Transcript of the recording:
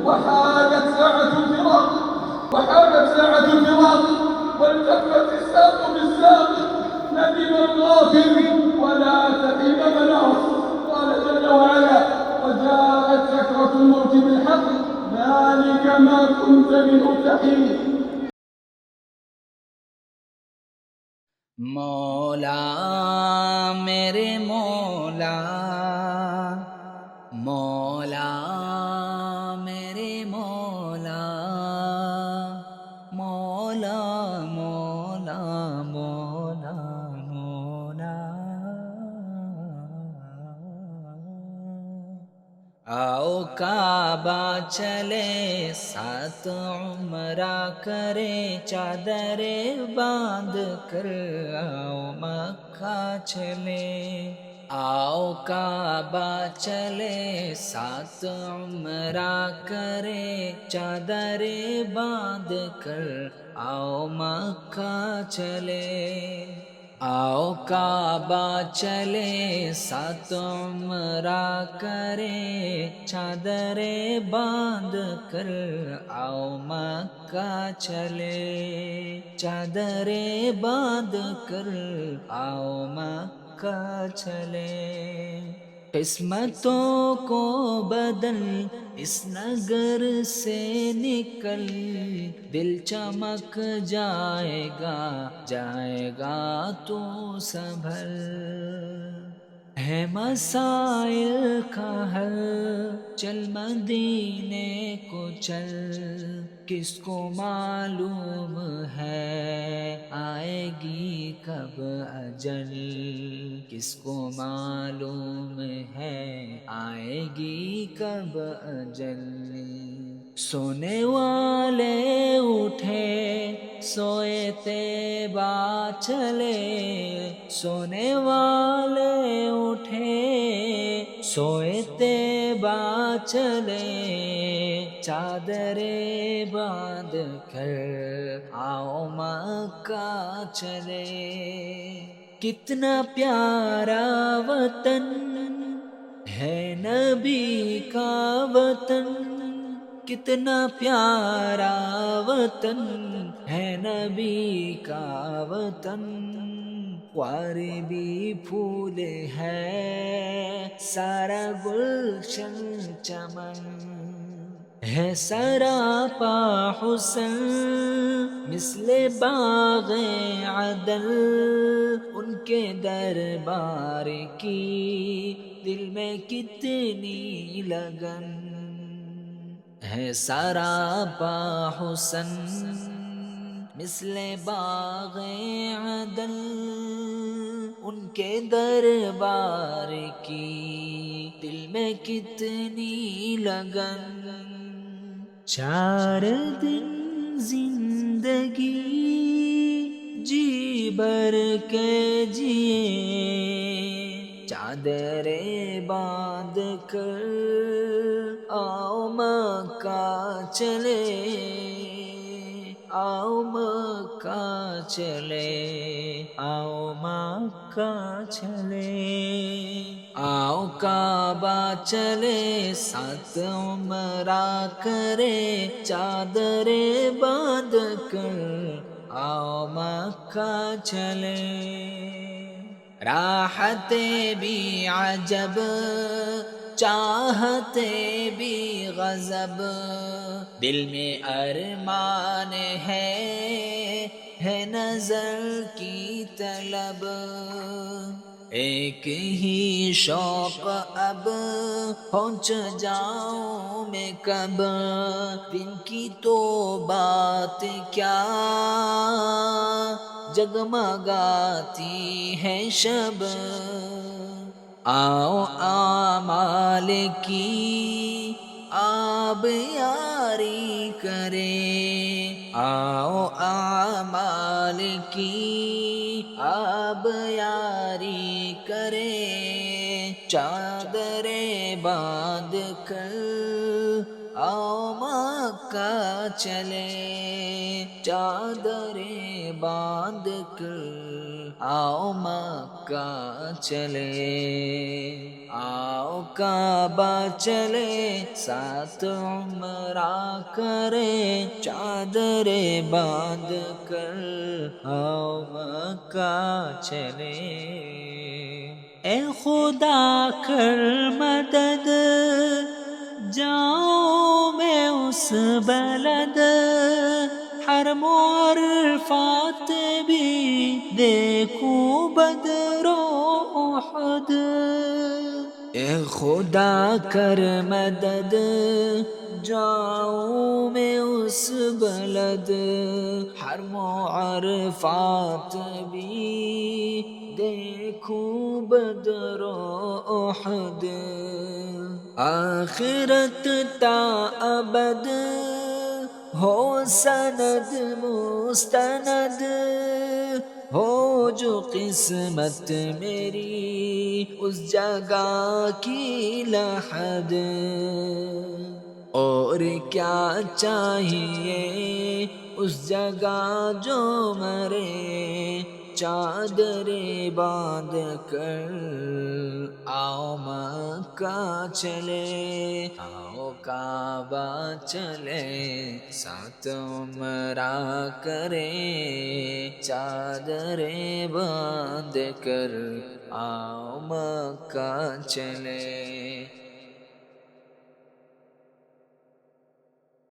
وحانت ساعة الفراق، وحانت ساعة الفراق، والتفت الساق بالساق، ندم الغافل ولا تئم مناص. قال جل وعلا: وجاءت سكرة الموت بالحق ذلك ما كنت منه تحيد. مولا میرے مولا، مولا میرے مولا، مولا مولا مولا مولا، آؤ کعبہ چلے سات عمرہ کرے، چادر باندھ کر آؤ مکہ چلے، آؤ کعبہ چلے سات عمرہ کرے، چادر باندھ کر آؤ مکہ چلے، آؤ کعبہ چلے سات عمرہ کرے، چادر باندھ کر آؤ مکہ چلے، چادر باندھ کر آؤ مکہ چلے، قسمتوں کو بدل اس نگر سے نکل، دل چمک جائے گا، جائے گا تو سنبھل، ہے مسائل کا حل، چل مدینے کو چل، کس کو معلوم ہے آئے گی کب اجل، کس کو معلوم ہے آئے گی کب اجل، سونے والے اٹھے سوئے طیبہ چلے، سونے والے اٹھے سوئے طیبہ چلے، چادر باندھ کر آؤ مکہ چلے، کتنا پیارا وطن ہے نبی کا وطن، کتنا پیارا وطن ہے نبی کا وطن، خار بھی پھول ہے سارا گلشن چمن، ہے سراپا حسن مثل باغ عدن، ان کے دربار کی دل میں کتنی لگن، ہے سراپا حسن مثل باغ عدن، ان کے دربار کی دل میں کتنی لگن، 4 دن زندگی جی بھر کے جیے، چادر باندھ کر آؤ مکہ چلے، آؤ مکہ چلے، آؤ مکہ چلے، آؤ کعبہ چلے سات عمرہ کرے، چادر باندھ کر آؤ مکہ چلے، راحتیں بھی عجب چاہتے بھی غضب، دل میں ارمان ہے نظر کی طلب، ایک ہی شوق اب پہنچ جاؤں میں کب، دن کی تو بات کیا جگمگاتی ہے شب، آؤ اعمال کی آب یاری کرے، آؤ اعمال کی آب یاری کرے، چادر باندھ کر آؤ مکہ چلے، چادر باندھ کر آؤ مکہ چلے۔ آؤ کعبہ چلے ساتھ عمرہ کرے چادر باندھ کر آؤ مکہ چلے اے خدا کر مدد جاؤں میں اس بلد حرم و عرفات بھی دیکھوں بدر و احد اے خدا کر مدد جاؤں میں اس بلد حرم و عرفات بھی دیکھوں بدر و احد آخرت تا ابد ہو سند مستند ہو جو قسمت میری اس جگہ کی لحد اور کیا چاہیے اس جگہ جو مرے چادر باندھ کر آؤ مکہ چلے آؤ کعبہ چلے ساتھ عمرہ کرے چادر باندھ کر آؤ مکہ چلے